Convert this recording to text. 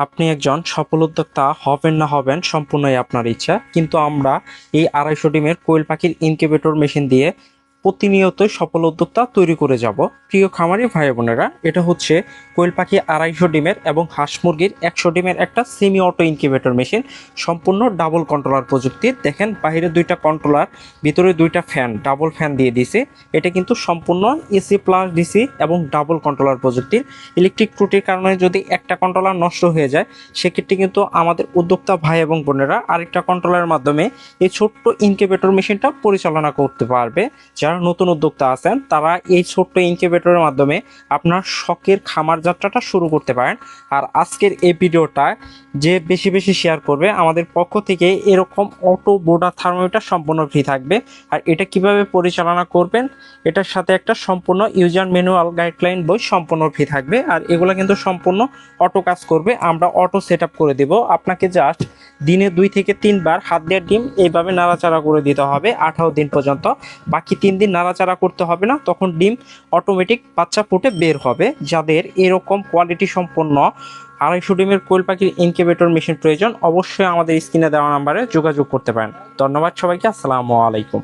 আপনি একজন সফল উদ্যোক্তা হবেন না হবেন সম্পূর্ণই আপনার ইচ্ছা, কিন্তু আমরা এই 250 ডিমের কোয়েল পাখির ইনকিউবেটর মেশিন দিয়ে প্রতিনিয়তই সফল উদ্যোক্তা তৈরি করে যাব। প্রিয় খামারি ভাই বোনেরা, এটা হচ্ছে কোয়েল পাখি 250 ডিমের এবং হাঁস মুরগির 100 ডিমের একটা সেমি অটো ইনকিউবেটর মেশিন, সম্পূর্ণ ডাবল কন্ট্রোলার প্রযুক্তির। দেখেন বাইরে দুইটা কন্ট্রোলার, ভিতরে দুইটা ফ্যান, ডাবল ফ্যান দিয়ে দিছে। এটা কিন্তু সম্পূর্ণ এসি প্লাস ডিসি এবং ডাবল কন্ট্রোলার প্রযুক্তির। ইলেকট্রিক ত্রুটির কারণে যদি একটা কন্ট্রোলার নষ্ট হয়ে যায়, সেক্ষেত্রে কিন্তু আমাদের উদ্যোক্তা ভাই এবং বোনেরা আরেকটা কন্ট্রোলারের মাধ্যমে এই ছোট্ট ইনকিউবেটর মেশিনটা পরিচালনা করতে পারবে। যারা নতুন উদ্যোক্তা আছেন তারা এই ছোট্ট ইনকিউবেটরের মাধ্যমে আপনার শখের খামার যাত্রাটা শুরু করতে পারেন। আর আজকের এই ভিডিওটা যে বেশি বেশি শেয়ার করবে, আমাদের পক্ষ থেকে এরকম অটো বোর্ডার থার্মোমিটার সম্পূর্ণ ফ্রি থাকবে। আর এটা কিভাবে পরিচালনা করবেন, এটার সাথে একটা সম্পূর্ণ ইউজার ম্যানুয়াল গাইডলাইন বই সম্পূর্ণ ফ্রি থাকবে। আর এগুলো কিন্তু সম্পূর্ণ অটো কাজ করবে, আমরা অটো সেট আপ করে দেব। আপনাকে জাস্ট দিনে 2 থেকে 3 বার হাত দেওয়ার ডিম এইভাবে নাড়াচাড়া করে দিতে হবে 18 দিন পর্যন্ত। বাকি 3 দিন নাড়াচাড়া করতে হবে না, তখন ডিম অটোমেটিক বাচ্চা ফুটে বের হবে। যাদের এরকম কোয়ালিটি সম্পন্ন 250 ডিমের কোয়েল পাখির ইনকিউবেটর মেশিন প্রয়োজন, অবশ্যই আমাদের স্ক্রিনে দেওয়া নাম্বারে যোগাযোগ করতে পারেন। ধন্যবাদ সবাইকে, আসসালামু আলাইকুম।